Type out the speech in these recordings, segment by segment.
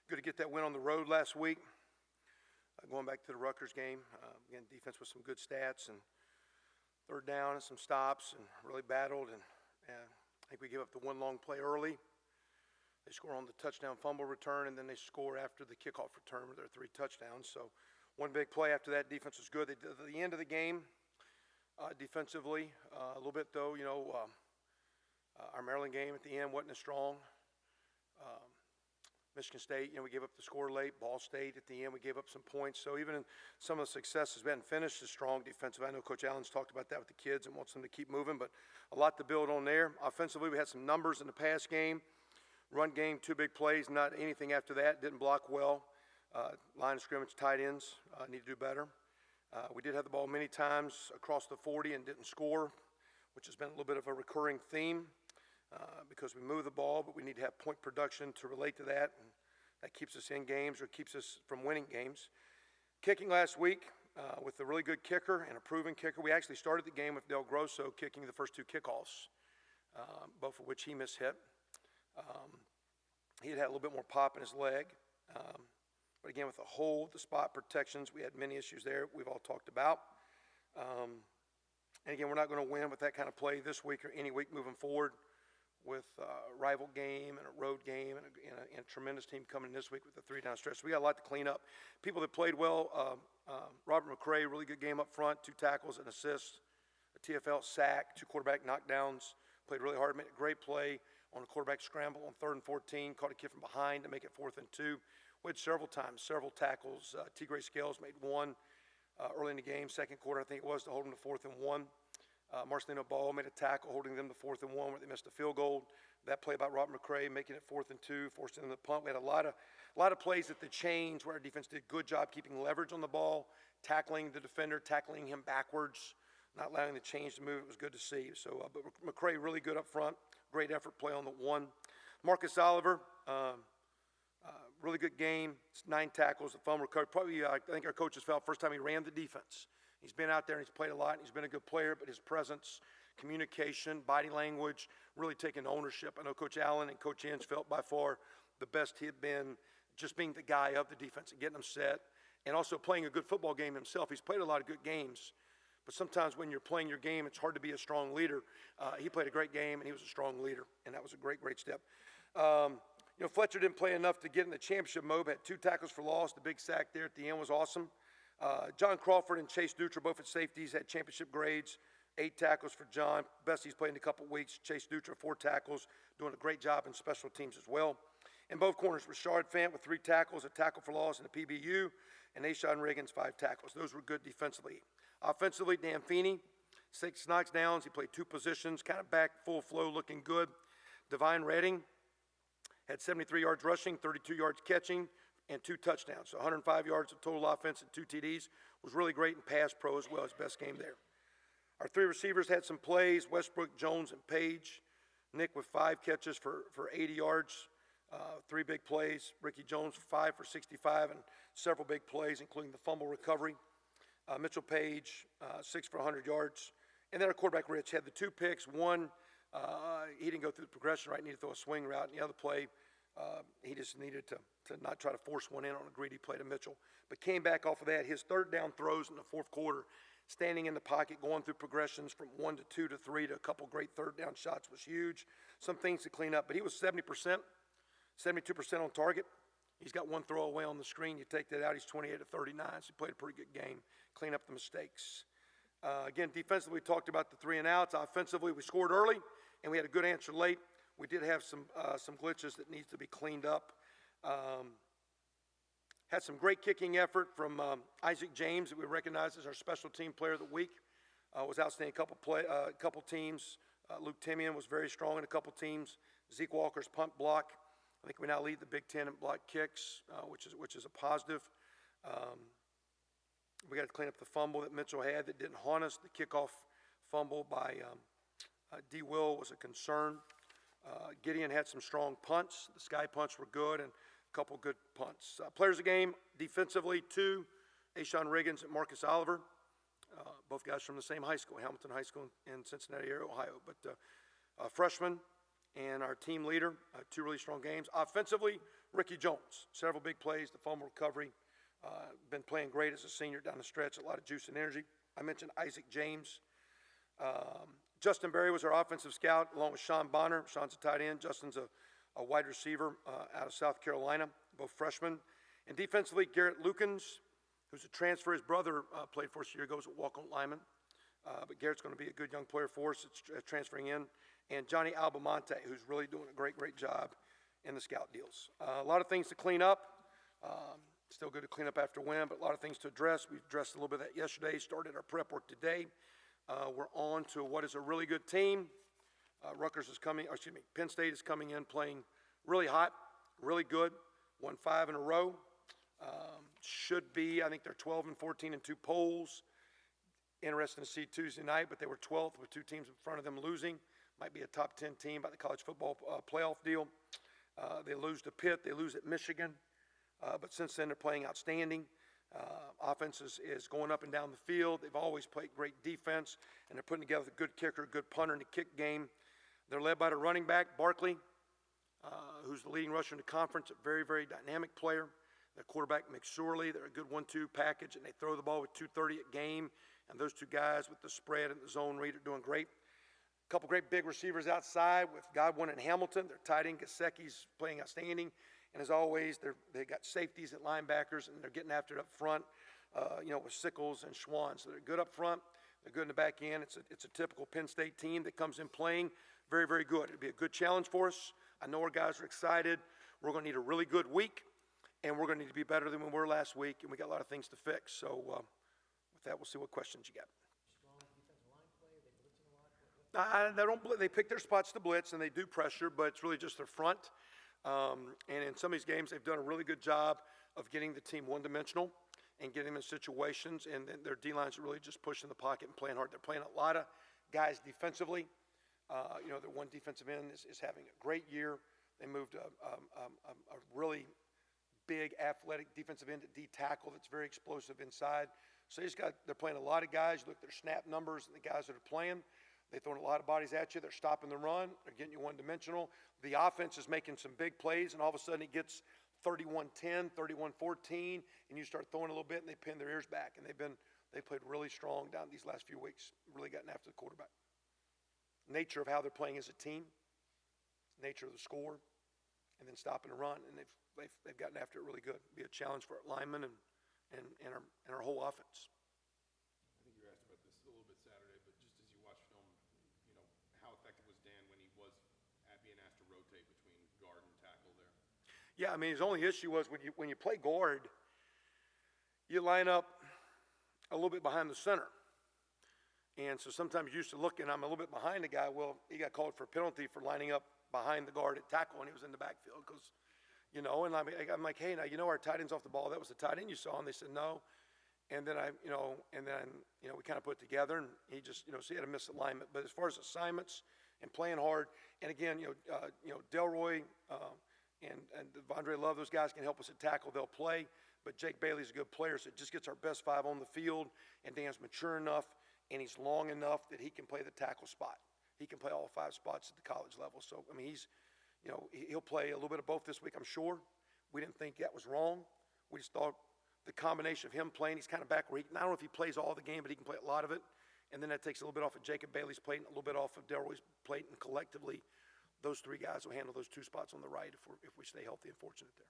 Good to get that win on the road last week. Going back to the Rutgers game, again, defense with some good stats and third down and some stops and really battled. And I think we gave up the one long play early. They score on the touchdown fumble return, and then they score after the kickoff return with their 3 touchdowns. So one big play after that, defense was good. At the end of the game, defensively, a little bit though, our Maryland game at the end wasn't as strong. Michigan State, we gave up the score late. Ball State at the end, we gave up some points. So even in some of the successes, we hadn't finished as strong defensively. I know Coach Allen's talked about that with the kids and wants them to keep moving, but a lot to build on there. Offensively, we had some numbers in the pass game. Run game, 2 big plays, not anything after that. Didn't block well. Line of scrimmage, tight ends need to do better. We did have the ball many times across the 40 and didn't score, which has been a little bit of a recurring theme. Because we move the ball, but we need to have point production to relate to that, and that keeps us in games or keeps us from winning games. Kicking last week with a really good kicker and a proven kicker. We actually started the game with Del Grosso kicking the first 2 kickoffs, both of which he mishit. He had a little bit more pop in his leg, but again, with the hold, the spot protections, we had many issues there we've all talked about. And again, we're not going to win with that kind of play this week or any week moving forward, with a rival game and a road game and a tremendous team coming this week with the 3-down stretch. So we got a lot to clean up. People that played well, Robert McCray, really good game up front, 2 tackles, an assist, a TFL sack, 2 quarterback knockdowns, played really hard, made a great play on a quarterback scramble on 3rd and 14, caught a kid from behind to make it 4th and 2. We had several tackles. T. Gray Scales made 1 early in the game, 2nd quarter, I think it was, to hold him to 4th and 1. Marcelino Ball made a tackle, holding them to 4th and 1 where they missed a field goal. That play by Robert McCray, making it 4th and 2, forcing them to punt. We had a lot of plays at the change where our defense did a good job keeping leverage on the ball, tackling the defender, tackling him backwards, not allowing the change to move. It was good to see. So, but McCray really good up front, great effort play on the 1. Marcus Oliver, really good game. It's 9 tackles, a fumble recovery. Probably, I think our coaches felt first time he ran the defense. He's been out there and he's played a lot and he's been a good player, but his presence, communication, body language, really taking ownership. I know Coach Allen and Coach Inge felt by far the best he had been, just being the guy of the defense and getting them set, and also playing a good football game himself. He's played a lot of good games, but sometimes when you're playing your game, it's hard to be a strong leader. He played a great game and he was a strong leader, and that was a great step. Fletcher didn't play enough to get in the championship mode, had 2 tackles for loss. The big sack there at the end was awesome. John Crawford and Chase Dutra, both at safeties, had championship grades. 8 tackles for John. Best he's played in a couple weeks. Chase Dutra, 4 tackles, doing a great job in special teams as well. In both corners, Rashard Fant with 3 tackles, a tackle for loss, and a PBU, and Ashawn Riggins, 5 tackles. Those were good defensively. Offensively, Dan Feeney, 6 knockdowns. He played 2 positions, kind of back, full flow, looking good. Divine Redding had 73 yards rushing, 32 yards catching, and 2 touchdowns. So 105 yards of total offense and 2 TDs. Was really great in pass pro as well, his best game there. Our 3 receivers had some plays, Westbrook, Jones, and Page. Nick with 5 catches for 80 yards, 3 big plays. Ricky Jones 5 for 65 and several big plays, including the fumble recovery. Mitchell Page, 6 for 100 yards. And then our quarterback, Rich, had the 2 picks. One, he didn't go through the progression right, needed to throw a swing route. And the other play, he just needed to not try to force one in on a greedy play to Mitchell. But came back off of that. His 3rd down throws in the 4th quarter, standing in the pocket, going through progressions from 1 to 2 to 3 to a couple great 3rd down shots was huge. Some things to clean up. But he was 70%, 72% on target. He's got 1 throw away on the screen. You take that out, he's 28 to 39. So he played a pretty good game. Clean up the mistakes. Again, defensively, we talked about the 3 and outs. Offensively, we scored early, and we had a good answer late. We did have some glitches that needs to be cleaned up. Had some great kicking effort from Isaac James that we recognize as our special team player of the week. Was outstanding couple teams. Luke Timian was very strong in a couple teams. Zeke Walker's punt block. I think we now lead the Big Ten in block kicks, which is a positive. We got to clean up the fumble that Mitchell had that didn't haunt us. The kickoff fumble by D. Will was a concern. Gideon had some strong punts. The sky punts were good, and a couple good punts. Players of the game, defensively, 2, Ashawn Riggins and Marcus Oliver. Both guys from the same high school, Hamilton High School in Cincinnati area, Ohio. But freshman and our team leader, 2 really strong games. Offensively, Ricky Jones, several big plays, the fumble recovery. Been playing great as a senior down the stretch, a lot of juice and energy. I mentioned Isaac James. Justin Berry was our offensive scout, along with Sean Bonner. Sean's a tight end. Justin's a wide receiver out of South Carolina, both freshmen. And defensively, Garrett Lukens, who's a transfer. His brother played for us a year ago as a walk-on lineman. But Garrett's going to be a good young player for us. It's transferring in. And Johnny Albamonte, who's really doing a great job in the scout deals. A lot of things to clean up. Still good to clean up after a win, but a lot of things to address. We addressed a little bit of that yesterday, started our prep work today. We're on to what is a really good team. Penn State is coming in playing really hot, really good, won 5 in a row. Should be, I think they're 12-14 in 2 polls. Interesting to see Tuesday night, but they were 12th with 2 teams in front of them losing. Might be a top 10 team by the college football playoff deal. They lose to Pitt, they lose at Michigan, but since then they're playing outstanding. Offense is going up and down the field. They've always played great defense, and they're putting together a good kicker, good punter in the kick game. They're led by the running back, Barkley, who's the leading rusher in the conference, a very dynamic player. Their quarterback, McSorley, they're a good 1-2 package, and they throw the ball with 2:30 a game. And those 2 guys with the spread and the zone read are doing great. A couple great big receivers outside with Godwin and Hamilton. Their tight end, Gesicki's playing outstanding. And as always, they got safeties at linebackers, and they're getting after it up front, with Sickles and Schwann. So they're good up front. They're good in the back end. It's a typical Penn State team that comes in playing very good. It'll be a good challenge for us. I know our guys are excited. We're going to need a really good week, and we're going to need to be better than we were last week, and we got a lot of things to fix. So with that, we'll see what questions you got. They pick their spots to blitz, and they do pressure, but it's really just their front. And in some of these games, they've done a really good job of getting the team one-dimensional and getting them in situations, and then their D-lines are really just pushing the pocket and playing hard. They're playing a lot of guys defensively. Their one defensive end is having a great year. They moved a really big, athletic defensive end to D-tackle that's very explosive inside. So they're playing a lot of guys. You look at their snap numbers and the guys that are playing. They're throwing a lot of bodies at you. They're stopping the run. They're getting you one-dimensional. The offense is making some big plays, and all of a sudden it gets 31-10, 31-14, and you start throwing a little bit, and they pin their ears back. And they played really strong down these last few weeks, really gotten after the quarterback. Nature of how they're playing as a team, nature of the score, and then stopping the run, and they've gotten after it really good. It'll be a challenge for our linemen and our whole offense. I think you were asked about this a little bit Saturday, but just as you watch film, how effective was Dan when he was being asked to rotate between guard and tackle there? Yeah, I mean, his only issue was when you play guard, you line up a little bit behind the center. And so sometimes you're used to looking, I'm a little bit behind the guy. Well, he got called for a penalty for lining up behind the guard at tackle when he was in the backfield because, and I'm like, hey, now, our tight end's off the ball. That was the tight end you saw. And they said no. And then we kind of put it together, and he just, so he had a misalignment. But as far as assignments and playing hard, and again, Delroy and Vondre Love, those guys can help us at tackle. They'll play. But Jake Bailey's a good player, so it just gets our best 5 on the field. And Dan's mature enough, and he's long enough that he can play the tackle spot. He can play all 5 spots at the college level. So, I mean, he'll play a little bit of both this week, I'm sure. We didn't think that was wrong. We just thought the combination of him playing, he's kind of back where I don't know if he plays all the game, but he can play a lot of it. And then that takes a little bit off of Jacob Bailey's plate and a little bit off of Delroy's plate. And collectively, those 3 guys will handle those 2 spots on the right if we stay healthy and fortunate there.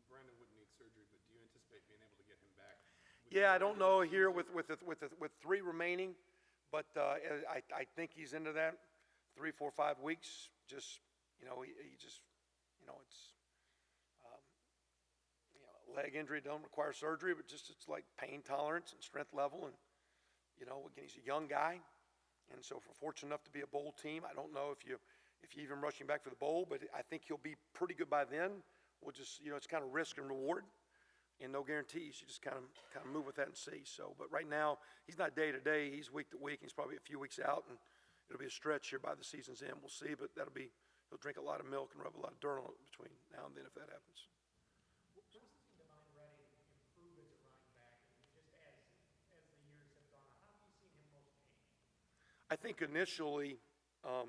Brandon wouldn't need surgery, but do you anticipate being able to get him back? Yeah, I don't know here with 3 remaining, but I think he's into that 3, 4, 5 weeks. Just it's leg injury don't require surgery, but just it's like pain tolerance and strength level, and again, he's a young guy, and so if we're fortunate enough to be a bowl team, I don't know if you even rush him back for the bowl, but I think he'll be pretty good by then. We'll just it's kind of risk and reward. And no guarantees. You just kind of move with that and see. So, but right now, he's not day to day. He's week to week. He's probably a few weeks out, and it'll be a stretch here by the season's end. We'll see, but he'll drink a lot of milk and rub a lot of dirt on it between now and then if that happens. Where's the team mind ready to improve as a running back? And just as the years have gone on, how have you seen him most change? I think initially, I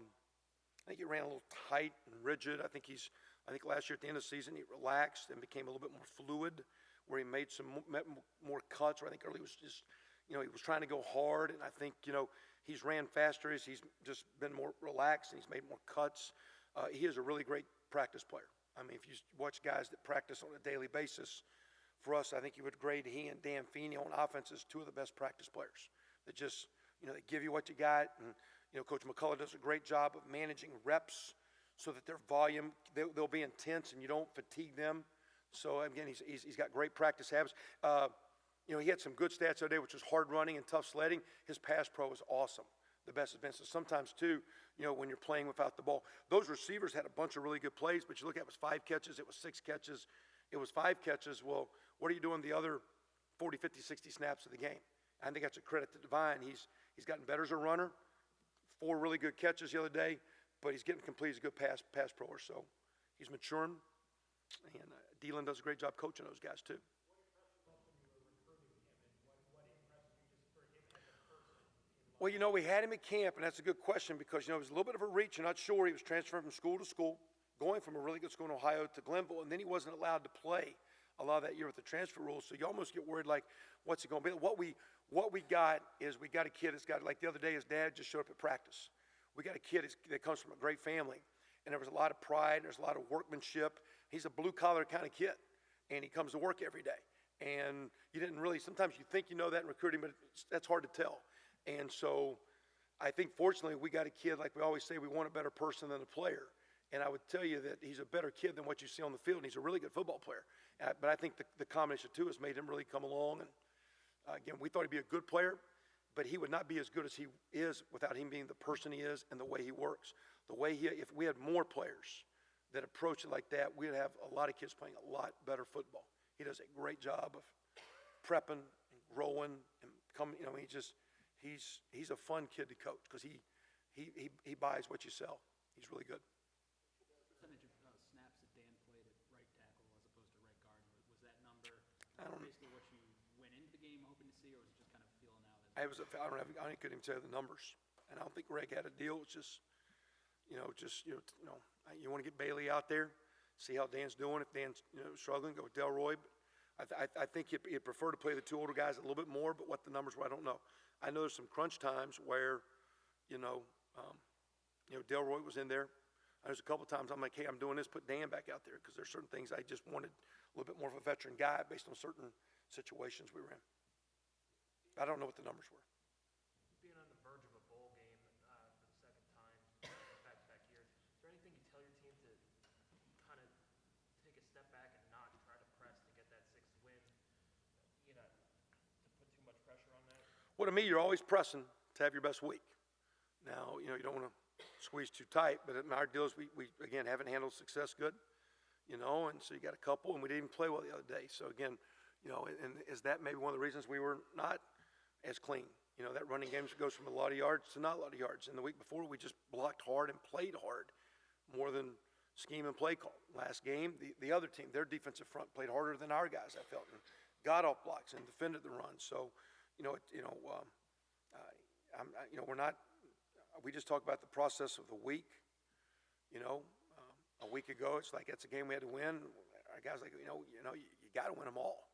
think he ran a little tight and rigid. I think he's I think last year at the end of the season, he relaxed and became a little bit more fluid, where he made some more cuts, where I think early was just, he was trying to go hard, and I think, he's ran faster as he's just been more relaxed and he's made more cuts. He is a really great practice player. I mean, if you watch guys that practice on a daily basis, for us, I think you would grade he and Dan Feeney on offense as two of the best practice players that just, they give you what you got. And, Coach McCullough does a great job of managing reps so that their volume, they'll be intense and you don't fatigue them. So, again, he's got great practice habits. He had some good stats the other day, which was hard running and tough sledding. His pass pro was awesome, the best it's been. So sometimes, too, when you're playing without the ball. Those receivers had a bunch of really good plays, but you look at it was 5 catches, it was 6 catches, it was 5 catches. Well, what are you doing the other 40, 50, 60 snaps of the game? I think that's a credit to Devine. He's gotten better as a runner, 4 really good catches the other day, but he's getting complete. He's a good pass proer. So he's maturing, and Dealin does a great job coaching those guys, too. Well, we had him at camp, and that's a good question because, it was a little bit of a reach. You're not sure. He was transferring from school to school, going from a really good school in Ohio to Glenville, and then he wasn't allowed to play a lot of that year with the transfer rules. So you almost get worried, like, what's it going to be? What we got is we got a kid that's got, like the other day, his dad just showed up at practice. We got a kid that comes from a great family, and there was a lot of pride, there's a lot of workmanship. He's a blue-collar kind of kid, and he comes to work every day. And you didn't really, sometimes you think you know that in recruiting, but that's hard to tell. And so I think, fortunately, we got a kid, like we always say, we want a better person than a player. And I would tell you that he's a better kid than what you see on the field, and he's a really good football player. But I think the combination, too, has made him really come along. And, again, we thought he'd be a good player, but he would not be as good as he is without him being the person he is and the way he works. If we had more players that approach it like that, we'd have a lot of kids playing a lot better football. He does a great job of prepping and growing and coming. He's a fun kid to coach because he buys what you sell. He's really good. Percentage of snaps that Dan played at right tackle as opposed to right guard, was that number basically what you went into the game hoping to see, or was it just kind of feeling out? I couldn't even tell you the numbers, and I don't think Greg had a deal. It's just, you want to get Bailey out there, see how Dan's doing. If Dan's struggling, go with Delroy. I think he'd prefer to play the 2 older guys a little bit more, but what the numbers were, I don't know. I know there's some crunch times where, Delroy was in there. There's a couple of times I'm like, hey, I'm doing this, put Dan back out there, because there's certain things I just wanted a little bit more of a veteran guy based on certain situations we were in. I don't know what the numbers were. Being on the verge of a bowl game for the second time back-to-back years, is there anything you tell your team to kind of take a step back and not try to press to get that 6th win, to put too much pressure on that? Well, to me, you're always pressing to have your best week. Now, you don't want to squeeze too tight, but our deal is we again, haven't handled success good, and so you got a couple, and we didn't even play well the other day. So, again, and is that maybe one of the reasons we were not as clean? That running game goes from a lot of yards to not a lot of yards. And the week before, we just blocked hard and played hard more than scheme and play call. Last game, the other team, their defensive front played harder than our guys, I felt, and got off blocks and defended the run. So, we're not. We just talk about the process of the week. A week ago, it's like that's a game we had to win. Our guys like, you got to win them all.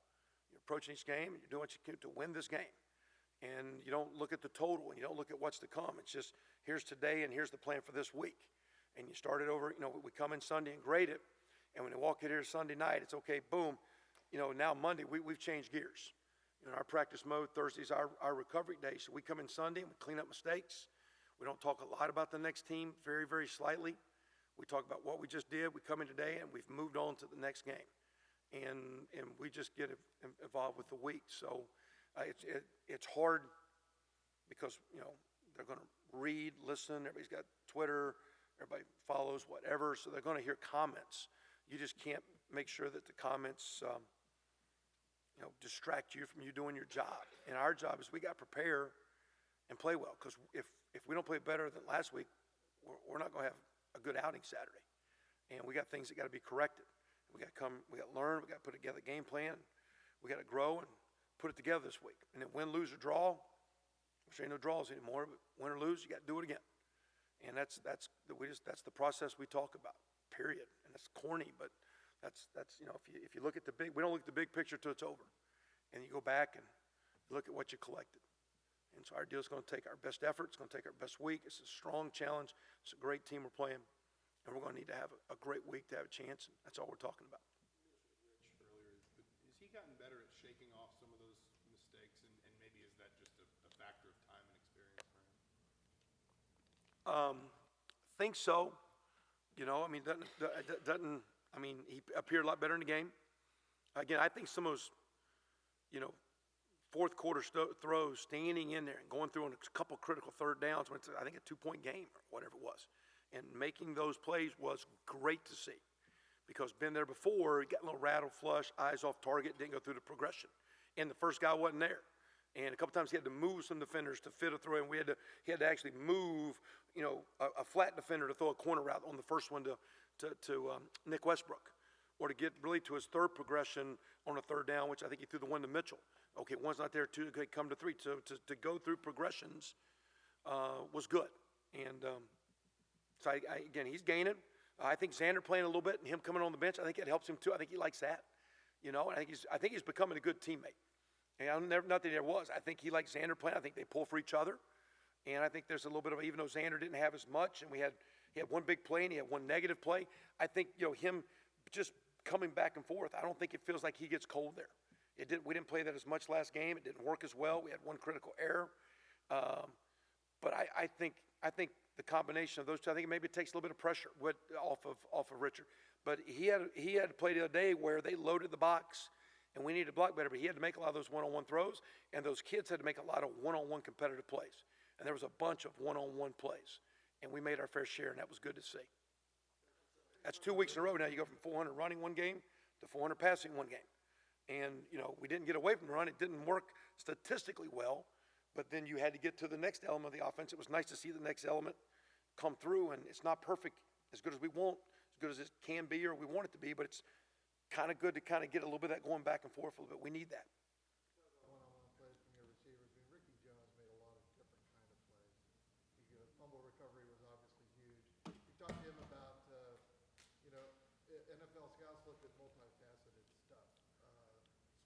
You're approaching each game, and you're doing what you can to win this game. And you don't look at the total, and you don't look at what's to come. It's just here's today, and here's the plan for this week. And you start it over. We come in Sunday and grade it, and when you walk in here Sunday night, it's okay. Boom. Now Monday we've changed gears. Our practice mode Thursday's our recovery day. So we come in Sunday and we clean up mistakes. We don't talk a lot about the next team, very, very slightly. We talk about what we just did. We come in today and we've moved on to the next game. And we just get involved with the week. So it's hard because, they're going to read, listen. Everybody's got Twitter. Everybody follows whatever. So they're going to hear comments. You just can't make sure that the comments, distract you from you doing your job. And our job is we got to prepare and play well, because if we don't play better than last week, we're not going to have a good outing Saturday. And we got things that got to be corrected. We got to learn, we got to put together a game plan, we got to grow and put it together this week. And then win, lose, or draw, which ain't no draws anymore, but win or lose, you got to do it again. And that's the process we talk about, period. And that's corny, but that's if you look at we don't look at the big picture till it's over, and you go back and look at what you collected. And so our deal is going to take our best effort. It's going to take our best week. It's a strong challenge. It's a great team we're playing, and we're going to need to have a great week to have a chance. And that's all we're talking about. Rich earlier, but has he gotten better at shaking off some of those mistakes, and maybe is that just a factor of time and experience for him? Think so. He appeared a lot better in the game. Again, I think some of those, fourth quarter throws, standing in there and going through on a couple critical third downs when it's, I think, a 2-point game or whatever it was, and making those plays was great to see, because been there before, he got a little rattle flush, eyes off target, didn't go through the progression, and the first guy wasn't there, and a couple times he had to move some defenders to fit a throw, and he had to actually move, a flat defender to throw a corner route on the first one to Nick Westbrook, or to get really to his third progression on a third down, which I think he threw the one to Mitchell. Okay, one's not there, two, okay, come to three. So to go through progressions was good. And so, again, he's gaining. I think Xander playing a little bit and him coming on the bench, I think it helps him too. I think he likes that. And I think he's becoming a good teammate. And not that he ever was. I think he likes Xander playing. I think they pull for each other. And I think there's a little bit of, even though Xander didn't have as much, and he had one big play and he had one negative play, I think, him just coming back and forth, I don't think it feels like he gets cold there. We didn't play that as much last game. It didn't work as well. We had one critical error. But I think the combination of those two, I think maybe it takes a little bit of pressure off of Richard. But he had to play the other day where they loaded the box and we needed to block better, but he had to make a lot of those one-on-one throws, and those kids had to make a lot of one-on-one competitive plays. And there was a bunch of one-on-one plays, and we made our fair share, and that was good to see. That's 2 weeks in a row now. You go from 400 running one game to 400 passing one game. And, we didn't get away from the run. It didn't work statistically well, but then you had to get to the next element of the offense. It was nice to see the next element come through, and it's not perfect as good as we want, as good as it can be or we want it to be, but it's kind of good to kind of get a little bit of that going back and forth a little bit. We need that. One-on-one plays from your receivers. Ricky Jones made a lot of different kind of plays. Fumble recovery was obviously huge. You talked to him about, NFL scouts look at multifaceted stuff,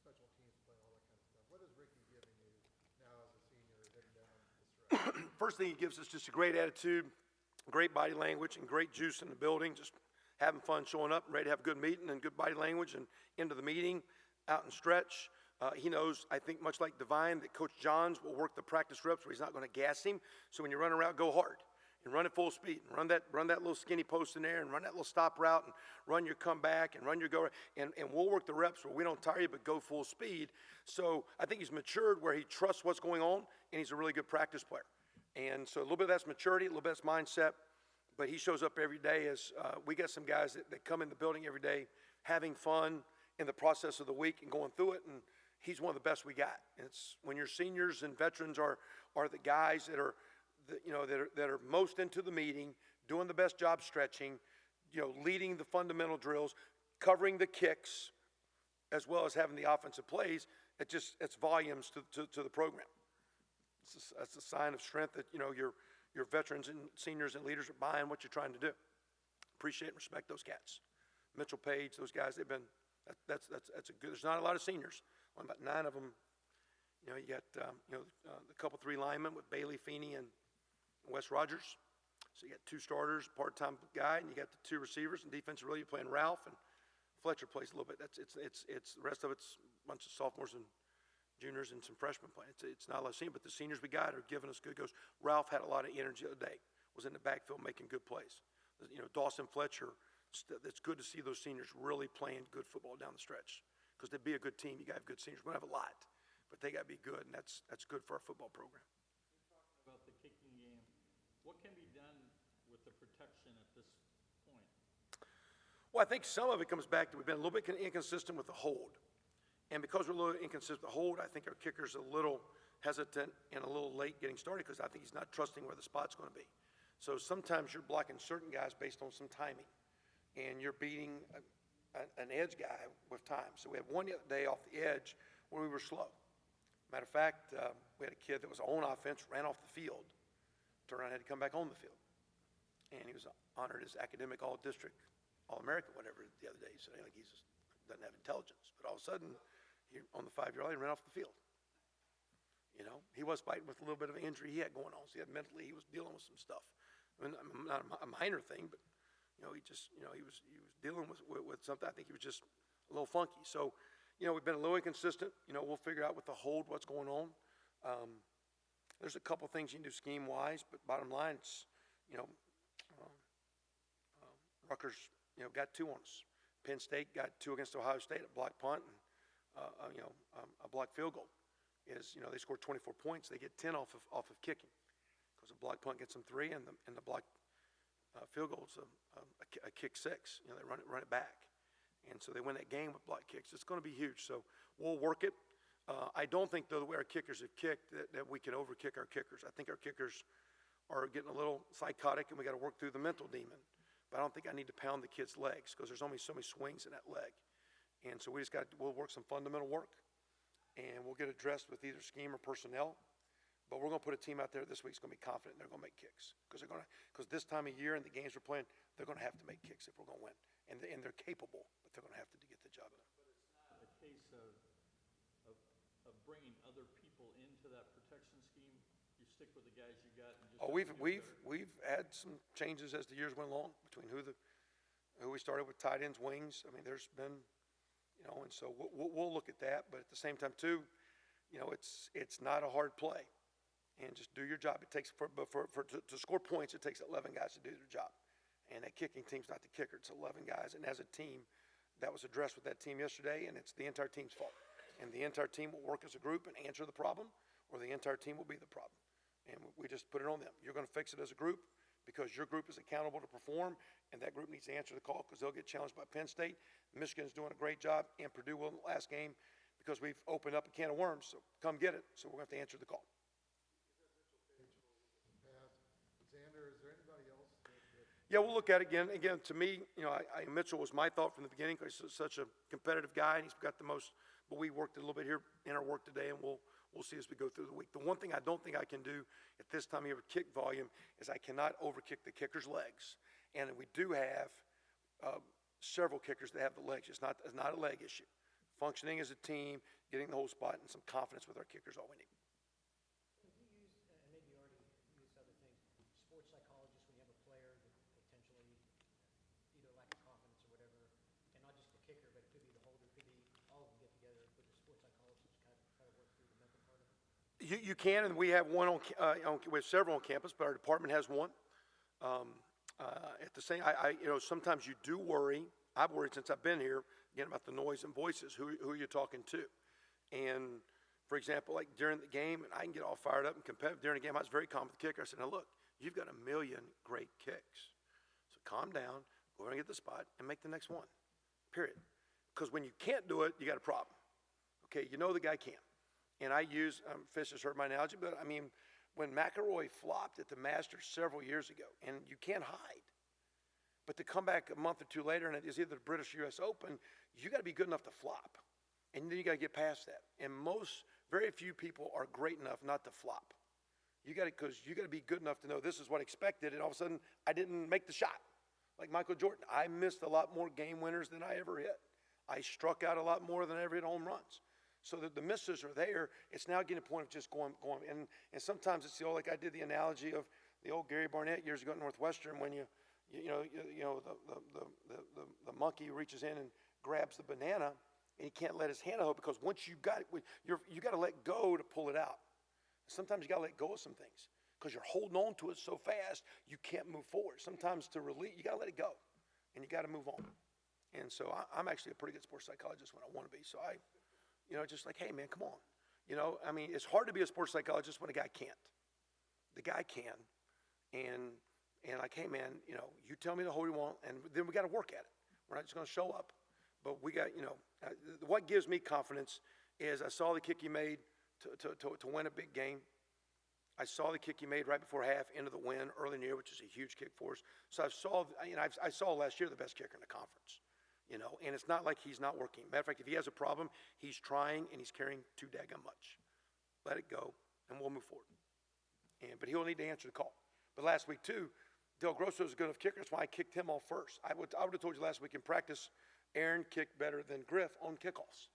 special teams play, all that kind of stuff. What is Ricky giving you now as a senior heading down the stretch? First thing he gives us just a great attitude, great body language, and great juice in the building. Just having fun, showing up, ready to have a good meeting and good body language, and into the meeting, out and stretch. He knows, I think, much like Divine, that Coach Johns will work the practice reps where he's not going to gas him. So when you run around, go hard and run at full speed, and run that little skinny post in there, and run that little stop route, and run your comeback, and run your go, and we'll work the reps where we don't tire you, but go full speed. So I think he's matured where he trusts what's going on, and he's a really good practice player. And so a little bit of that's maturity, a little bit that's mindset, but he shows up every day as we got some guys that come in the building every day having fun in the process of the week and going through it, and he's one of the best we got. And it's when your seniors and veterans are the guys that are that are most into the meeting, doing the best job stretching, leading the fundamental drills, covering the kicks, as well as having the offensive plays. It's volumes to the program. That's a sign of strength that your veterans and seniors and leaders are buying what you're trying to do. Appreciate and respect those cats. Mitchell Page, those guys, they've been. That's a good. There's not a lot of seniors. Only about 9 of them. You got the couple 3 linemen with Bailey Feeney and Wes Rogers. So you got 2 starters, part-time guy, and you got the 2 receivers. And defensively, you're playing Ralph, and Fletcher plays a little bit. It's the rest of it's a bunch of sophomores and juniors and some freshmen playing. It's not a lot of seniors, but the seniors we got are giving us good goes. Ralph had a lot of energy the other day. Was in the backfield making good plays. Dawson Fletcher. It's good to see those seniors really playing good football down the stretch. Because to be a good team, you got to have good seniors. We don't have a lot, but they got to be good, and that's good for our football program. You're talking about the kicking game. What can be done with the protection at this point? Well, I think some of it comes back to we've been a little bit inconsistent with the hold. And because we're a little inconsistent with the hold, I think our kicker's a little hesitant and a little late getting started because I think he's not trusting where the spot's going to be. So sometimes you're blocking certain guys based on some timing, and you're beating an edge guy with time. So we had one the other day off the edge where we were slow. Matter of fact, we had a kid that was on offense, ran off the field, turned around and had to come back on the field. And he was honored as academic all-district All-American, whatever, the other day. He said, like, doesn't have intelligence. But all of a sudden, on the 5-yard line, he ran off the field. You know, he was fighting with a little bit of an injury he had going on. So mentally, he was dealing with some stuff. I mean, not a minor thing, but, he was dealing with something. I think he was just a little funky. So, we've been a little inconsistent. We'll figure out with the hold what's going on. There's a couple things you can do scheme-wise, but bottom line, it's, Rutgers, got 2 on us. Penn State got 2 against Ohio State, a block punt and, a block field goal. They scored 24 points. They get 10 off of kicking, because a block punt gets them 3, and the block field goal is a kick 6. They run it back, and so they win that game with block kicks. It's going to be huge. So we'll work it. I don't think, though, the way our kickers have kicked that we can overkick our kickers. I think our kickers are getting a little psychotic, and we got to work through the mental demon. But I don't think I need to pound the kid's legs, because there's only so many swings in that leg. And so we'll work some fundamental work, and we'll get addressed with either scheme or personnel. But we're going to put a team out there this week that's going to be confident they're going to make kicks, because this time of year and the games we're playing, they're going to have to make kicks if we're going to win. And they're capable, but they're going to have to get the job done. But it's not a case of bringing other people into that protection scheme. You stick with the guys you got and just. Oh, we've had some changes as the years went along between who we started with, tight ends, wings. I mean, there's been, and so we'll look at that. But at the same time, too, it's not a hard play, and just do your job. It takes to score points, it takes 11 guys to do their job, and that kicking team's not the kicker. It's 11 guys, and as a team, that was addressed with that team yesterday, and it's the entire team's fault. And the entire team will work as a group and answer the problem, or the entire team will be the problem. And we just put it on them. You're going to fix it as a group, because your group is accountable to perform, and that group needs to answer the call, because they'll get challenged by Penn State. Michigan's doing a great job, and Purdue will in the last game, because we've opened up a can of worms. So come get it. So we're going to have to answer the call. Xander, is there anybody else Yeah, we'll look at it again. Again, to me, Mitchell was my thought from the beginning, because he's such a competitive guy, and he's got the most. But we worked a little bit here in our work today, and we'll see as we go through the week. The one thing I don't think I can do at this time of year with kick volume is I cannot overkick the kicker's legs. And we do have several kickers that have the legs. It's not a leg issue. Functioning as a team, getting the whole spot, and some confidence with our kickers, all we need. Do you use, and maybe you already used other things, sports psychologists when you have a player that potentially either lack of confidence or whatever, and not just the kicker, but it could be the holder, it could be all of them get together with the sports psychologist to kind of try to work through the mental part of it? You can, and we have one we have several on campus, but our department has one. At the same, sometimes you do worry. I've worried since I've been here, again, about the noise and voices. Who are you talking to? And for example, like during the game, and I can get all fired up and competitive during the game. I was very calm with the kicker. I said, "Now look, you've got a million great kicks, so calm down, go ahead and get the spot, and make the next one. Period. Because when you can't do it, you got a problem. Okay, the guy can." And I use, Fish has heard my analogy, but I mean, when McElroy flopped at the Masters several years ago, and you can't hide. But to come back a month or two later, and it is either the British or U.S. Open, you got to be good enough to flop. And then you got to get past that. And very few people are great enough not to flop. Because you got to be good enough to know this is what I expected, and all of a sudden, I didn't make the shot. Like Michael Jordan, I missed a lot more game winners than I ever hit. I struck out a lot more than I ever hit home runs. So that the misses are there. It's now getting to the point of just going. And sometimes it's like I did the analogy of the old Gary Barnett years ago at Northwestern, when the monkey reaches in and grabs the banana, and he can't let his hand out, because once you got it, you got to let go to pull it out. Sometimes you got to let go of some things, because you're holding on to it so fast you can't move forward. Sometimes to release, you got to let it go, and you got to move on. And so I'm actually a pretty good sports psychologist when I want to be. So just like, hey man, come on. I mean, it's hard to be a sports psychologist when a guy can't. The guy can, and like, hey man, you tell me the hold you want, and then we got to work at it. We're not just going to show up, but we got, what gives me confidence is I saw the kick he made to win a big game. I saw the kick he made right before half into the win early in the year, which is a huge kick for us. So I saw last year the best kicker in the conference. And it's not like he's not working. Matter of fact, if he has a problem, he's trying and he's carrying too daggone much. Let it go, and we'll move forward. But he'll need to answer the call. But last week, too, Del Grosso is a good enough kicker. That's why I kicked him off first. I would have told you last week in practice, Aaron kicked better than Griff on kickoffs.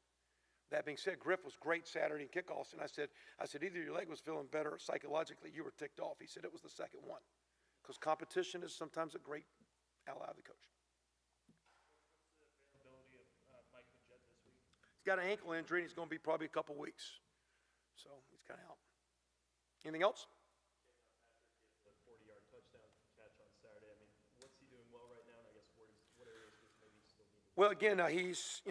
That being said, Griff was great Saturday in kickoffs, and I said either your leg was feeling better or psychologically you were ticked off. He said it was the second one, because competition is sometimes a great ally of the coach. Availability of Mike Majette this week? He's got an ankle injury, and he's going to be probably a couple weeks, so he's kind of out. Anything else? The 40-yard touchdown catch on Saturday. I mean, what's he doing well right now? And I guess what areas does maybe still need to. Well, again, he's,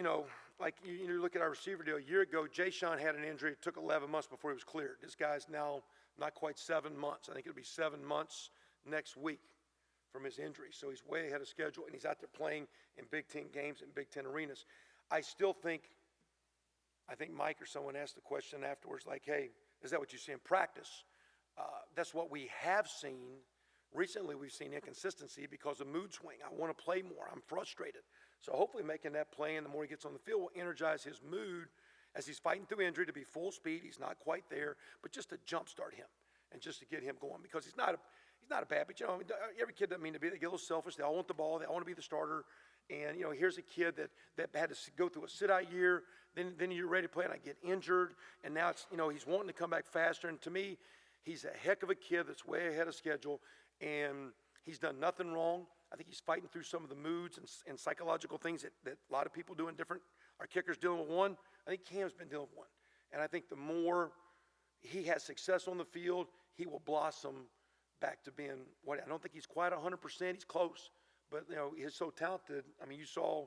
like you look at our receiver deal. A year ago, Jay Sean had an injury. It took 11 months before he was cleared. This guy's now not quite 7 months. I think it'll be 7 months next week from his injury. So he's way ahead of schedule, and he's out there playing in Big Ten games and Big Ten arenas. I think Mike or someone asked the question afterwards, like, hey, is that what you see in practice? That's what we have seen. Recently, we've seen inconsistency because of mood swing. I want to play more. I'm frustrated. So hopefully making that play, and the more he gets on the field, will energize his mood as he's fighting through injury to be full speed. He's not quite there, but just to jumpstart him and just to get him going, because he's not a bad, but every kid doesn't mean to be. They get a little selfish. They all want the ball. They all want to be the starter. And here's a kid that had to go through a sit-out year. Then you're ready to play, and I get injured, and now it's he's wanting to come back faster. And to me, he's a heck of a kid that's way ahead of schedule, and he's done nothing wrong. I think he's fighting through some of the moods and psychological things that a lot of people do in different. Our kicker's dealing with one. I think Cam's been dealing with one. And I think the more he has success on the field, he will blossom back to being what I don't think he's quite 100%. He's close, but he's so talented. I mean, you saw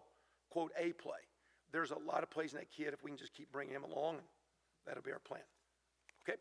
quote A play. There's a lot of plays in that kid if we can just keep bringing him along. That'll be our plan. Okay.